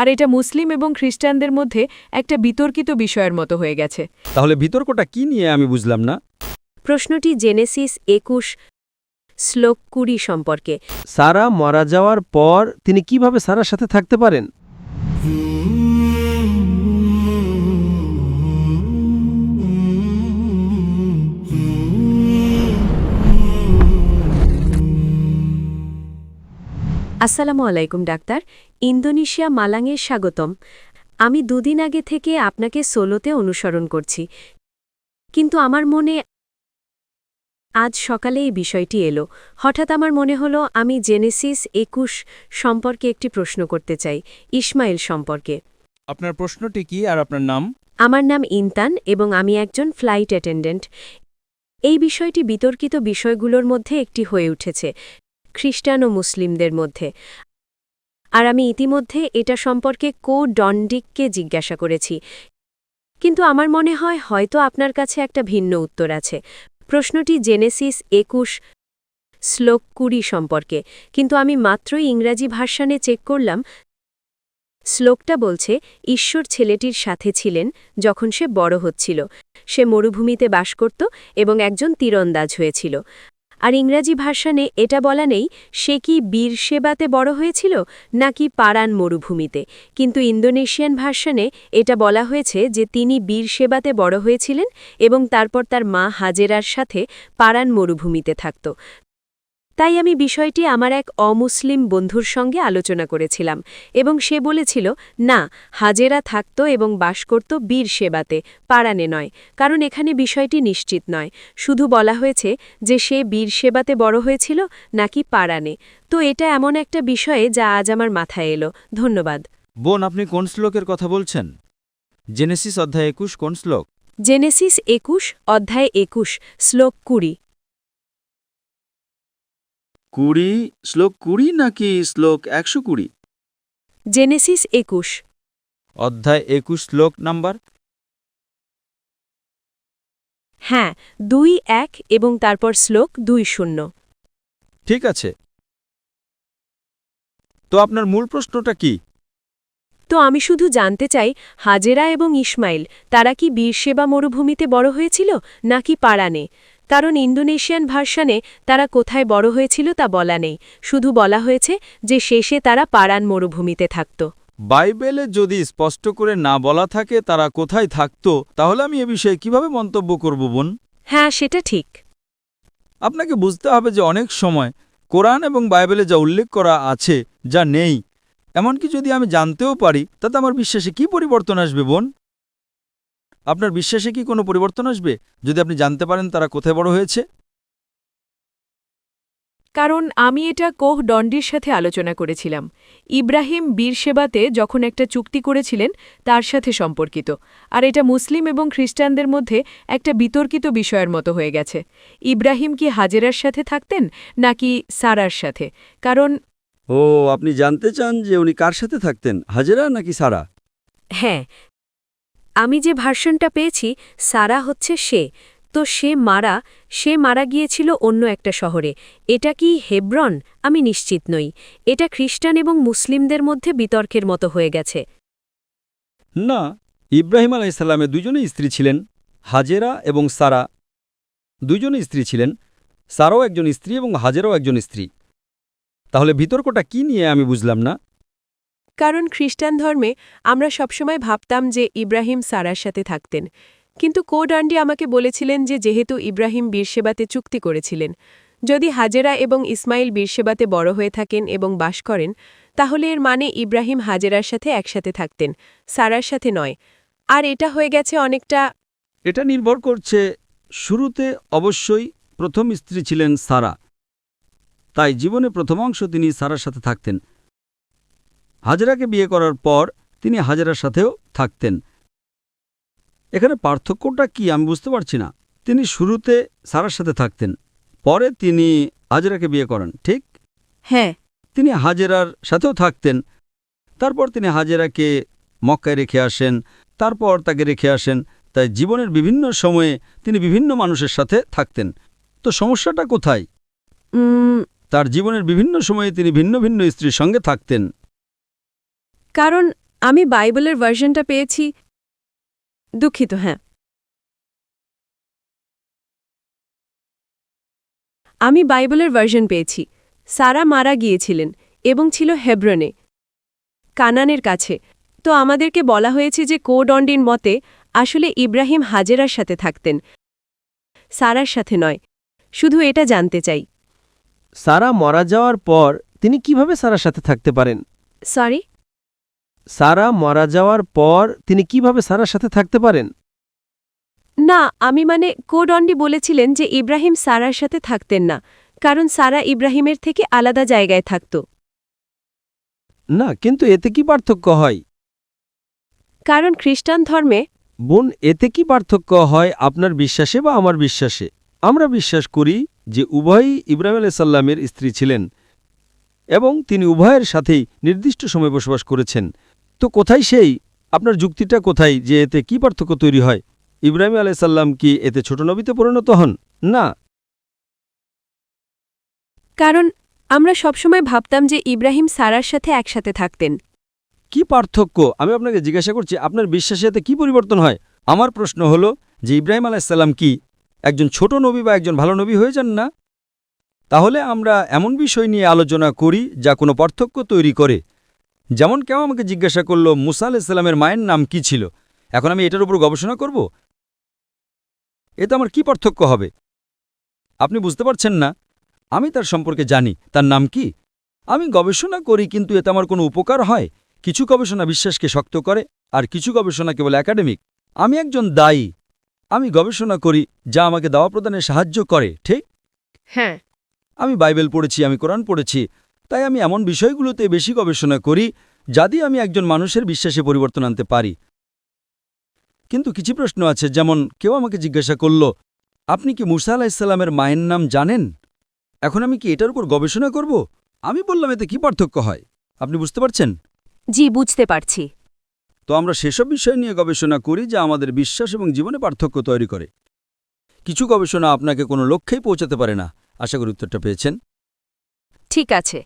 আর এটা মুসলিম এবং খ্রিস্টানদের মধ্যে একটা বিতর্কিত বিষয়ের মতো হয়ে গেছে। তাহলে বিতর্কটা কি নিয়ে আমি বুঝলাম না। প্রশ্নটি জেনেসিস 21 শ্লোক 20 সম্পর্কে। সারা মারা যাওয়ার পর তিনি কিভাবে সারার সাথে থাকতে পারেন? আসসালামু আলাইকুম ডাক্তার, ইন্দোনেশিয়া মালাঙে স্বাগতম। আমি দুদিন আগে থেকে আপনাকে সোলোতে অনুসরণ করছি, কিন্তু আমার মনে আজ সকালে এই বিষয়টি এলো। হঠাৎ আমার মনে হলো আমি জেনেসিস 21 সম্পর্কে একটি প্রশ্ন করতে চাই, ইসমাইল সম্পর্কে। আপনার প্রশ্নটি কি আর আপনার নাম? আমার নাম ইনতান এবং আমি একজন ফ্লাইট অ্যাটেন্ডেন্ট। এই বিষয়টি বিতর্কিত বিষয়গুলোর মধ্যে একটি হয়ে উঠেছে খ্রিস্টান ও মুসলিমদের মধ্যে, আর আমি ইতিমধ্যে এটা সম্পর্কে ডন্ডিককে জিজ্ঞাসা করেছি, কিন্তু আমার মনে হয় হয়তো আপনার কাছে একটা ভিন্ন উত্তর আছে। প্রশ্নটি জেনেসিস 21 শ্লোক 20 সম্পর্কে, কিন্তু আমি মাত্রই ইংরাজি ভার্সানে চেক করলাম। শ্লোকটা বলছে, ঈশ্বর ছেলেটির সাথে ছিলেন যখন সে বড় হচ্ছিল, সে মরুভূমিতে বাস করত এবং একজন তীরন্দাজ হয়েছিল। আর ইংরাজি ভার্সানে এটা বলা নেই সে কি বীরশেবাতে বড় হয়েছিল নাকি পারান মরুভূমিতে, কিন্তু ইন্দোনেশিয়ান ভার্সানে এটা বলা হয়েছে যে তিনি বীরশেবাতে বড় হয়েছিলেন এবং তারপর তার মা হাজেরার সাথে পারান মরুভূমিতে থাকত। তাই আমি বিষয়টি আমার এক অমুসলিম বন্ধুর সঙ্গে আলোচনা করেছিলাম এবং সে বলেছিল না, হাজেরা থাকত এবং বাস করত বীরশেবাতে, পারানে নয়, কারণ এখানে বিষয়টি নিশ্চিত নয়। শুধু বলা হয়েছে যে সে বীরশেবাতে বড় হয়েছিল নাকি পারানে। তো এটা এমন একটা বিষয়ে যা আজ আমার মাথায় এলো। ধন্যবাদ। বোন, আপনি কোন শ্লোকের কথা বলছেন? জেনেসিস অধ্যায় 21 কোন শ্লোক? জেনেসিস 21 অধ্যায় 21 শ্লোক 20। 20 শ্লোক 20 নাকি শ্লোক 120? জেনেসিস 21 অধ্যায় 21 শ্লোক নাম্বার? হ্যাঁ, 2-1 এবং তারপর শ্লোক 2-0। ঠিক আছে। তো আপনার মূল প্রশ্নটা কি? তো আমি শুধু জানতে চাই, হাজেরা এবং ইসমাইল তারা কি বীরশেবা মরুভূমিতে বড় হয়েছিল নাকি পারানে? কারণ ইন্দোনেশিয়ান ভার্সানে তারা কোথায় বড় হয়েছিল তা বলা নেই, শুধু বলা হয়েছে যে শেষে তারা পারান মরুভূমিতে থাকত। বাইবেলে যদি স্পষ্ট করে না বলা থাকে তারা কোথায় থাকত, তাহলে আমি এ বিষয়ে কিভাবে মন্তব্য করব বোন? হ্যাঁ, সেটা ঠিক। আপনাকে বুঝতে হবে যে অনেক সময় কোরআন এবং বাইবেলে যা উল্লেখ করা আছে যা নেই, এমনকি যদি আমি জানতেও পারি, তাতে আমার বিশ্বাসে কি পরিবর্তন আসবে বোন? আপনার বিশ্বাসে কি কোনো পরিবর্তন আসবে যদি আপনি জানতে পারেন তারা কোথায় বড় হয়েছে? কারণ আমি এটা ডন্ডির সাথে আলোচনা করেছিলাম। ইব্রাহিম বীরশেবাতে যখন একটা চুক্তি করেছিলেন তার সাথে সম্পর্কিত, আর এটা মুসলিম এবং খ্রিস্টানদের মধ্যে একটা বিতর্কিত বিষয়ের মতো হয়ে গেছে। ইব্রাহিম কি হাজেরার সাথে থাকতেন নাকি সারার সাথে? কারণ আপনি জানতে চান যে উনি কার সাথে থাকতেন, হাজেরা নাকি সারা? হ্যাঁ, আমি যে ভার্সনটা পেয়েছি সারা হচ্ছে সে, তো সে মারা গিয়েছিল অন্য একটা শহরে। এটা কি হেব্রন? আমি নিশ্চিত নই। এটা খ্রিস্টান এবং মুসলিমদের মধ্যে বিতর্কের মতো হয়ে গেছে। না, ইব্রাহিম আলাইসাল্লামের দুজনেই স্ত্রী ছিলেন, হাজেরা এবং সারা দুজনেই স্ত্রী ছিলেন। সারাও একজন স্ত্রী এবং হাজেরাও একজন স্ত্রী। তাহলে বিতর্কটা কি নিয়ে আমি বুঝলাম না। কারণ খ্রিস্টান ধর্মে আমরা সবসময় ভাবতাম যে ইব্রাহিম সারার সাথে থাকতেন, কিন্তু ডন্ডি আমাকে বলেছিলেন যে যেহেতু ইব্রাহিম বীরশেবাতে চুক্তি করেছিলেন, যদি হাজেরা এবং ইসমাইল বীরশেবাতে বড় হয়ে থাকেন এবং বাস করেন, তাহলে এর মানে ইব্রাহিম হাজেরার সাথে একসাথে থাকতেন, সারার সাথে নয়। আর এটা হয়ে গেছে অনেকটা। এটা নির্ভর করছে, শুরুতে অবশ্যই প্রথম স্ত্রী ছিলেন সারা, তাই জীবনে প্রথম অংশ তিনি সারার সাথে থাকতেন। হাজেরাকে বিয়ে করার পর তিনি হাজেরার সাথেও থাকতেন। এখানে পার্থক্যটা কি আমি বুঝতে পারছি না। তিনি শুরুতে সারার সাথে থাকতেন, পরে তিনি হাজেরাকে বিয়ে করেন, ঠিক? হ্যাঁ, তিনি হাজেরার সাথেও থাকতেন, তারপর তিনি হাজেরাকে মক্কায় রেখে আসেন, তারপর তাকে রেখে আসেন। তাই জীবনের বিভিন্ন সময়ে তিনি বিভিন্ন মানুষের সাথে থাকতেন। তো সমস্যাটা কোথায়? তার জীবনের বিভিন্ন সময়ে তিনি ভিন্ন ভিন্ন স্ত্রীর সঙ্গে থাকতেন। কারণ আমি বাইবেলের ভার্সনটা পেয়েছি। দুঃখিত, হ্যাঁ। আমি বাইবেলের ভার্সন পেয়েছি। সারা মারা গিয়েছিলেন এবং ছিল হেব্রনে, কানানের কাছে। তো আমাদেরকে বলা হয়েছে যে কোডন্ডির মতে আসলে ইব্রাহিম হাজেরার সাথে থাকতেন, সারার সাথে নয়। শুধু এটা জানতে চাই। সারা মারা যাওয়ার পর তিনি কিভাবে সারার সাথে থাকতে পারেন? সরি? সারা মারা যাওয়ার পর তিনি কিভাবে সারার সাথে থাকতে পারেন? না, আমি মানে কোডন্ডি বলেছিলেন যে ইব্রাহিম সারার সাথে থাকতেন না, কারণ সারা ইব্রাহিমের থেকে আলাদা জায়গায় থাকত। না, কিন্তু এতে কি পার্থক্য হয়? কারণ খ্রিস্টান ধর্মে বোন, এতে কি পার্থক্য হয় আপনার বিশ্বাসে বা আমার বিশ্বাসে? আমরা বিশ্বাস করি যে উভয়ই ইব্রাহিম আলাইসাল্লামের স্ত্রী ছিলেন এবং তিনি উভয়ের সাথেই নির্দিষ্ট সময় বসবাস করেছেন। তো কোথায় আপনার যুক্তিটা কোথায় যে এতে কি পার্থক্য তৈরি হয়? ইব্রাহিম আলাইসাল্লাম কি এতে ছোট নবীতে পরিণত হন? না। কারণ আমরা সবসময় ভাবতাম যে ইব্রাহিম সারার সাথে একসাথে থাকতেন। কি পার্থক্য? আমি আপনাকে জিজ্ঞাসা করছি, আপনার বিশ্বাসে এতে কি পরিবর্তন হয়? আমার প্রশ্ন হলো যে ইব্রাহিম আলাইসাল্লাম কি একজন ছোট নবী বা একজন ভালো নবী হয়ে যান না? তাহলে আমরা এমন বিষয় নিয়ে আলোচনা করি যা কোনো পার্থক্য তৈরি করে। যেমন কেউ আমাকে জিজ্ঞাসা করল মুসা আলাইসাল্লামের মায়ের নাম কি ছিল, এখন আমি এটার উপর গবেষণা করব? এতে আমার কি পার্থক্য হবে? আপনি বুঝতে পারছেন না? আমি তার সম্পর্কে জানি, তার নাম কি। আমি গবেষণা করি, কিন্তু এতে আমার কোনো উপকার হয়? কিছু গবেষণা বিশ্বাসকে শক্ত করে আর কিছু গবেষণা কেবল একাডেমিক। আমি একজন দায়ী, আমি গবেষণা করি যা আমাকে দাওয়া প্রদানে সাহায্য করে, ঠিক? হ্যাঁ। আমি বাইবেল পড়েছি, আমি কোরআন পড়েছি, তাই আমি এমন বিষয়গুলোতে বেশি গবেষণা করি যা দিয়ে আমি একজন মানুষের বিশ্বাসে পরিবর্তন আনতে পারি। কিন্তু কিছু প্রশ্ন আছে, যেমন কেউ আমাকে জিজ্ঞাসা করল আপনি কি মুসা আলাইসাল্লামের মায়ের নাম জানেন? এখন আমি কি এটার উপর গবেষণা করব? আমি বললাম এতে কি পার্থক্য হয়? আপনি বুঝতে পারছেন? জি, বুঝতে পারছি। তো আমরা সেসব বিষয় নিয়ে গবেষণা করি যা আমাদের বিশ্বাস এবং জীবনে পার্থক্য তৈরি করে। কিছু গবেষণা আপনাকে কোনো লক্ষ্যেই পৌঁছাতে পারে না। আশা করি উত্তরটা পেয়েছেন। ঠিক আছে।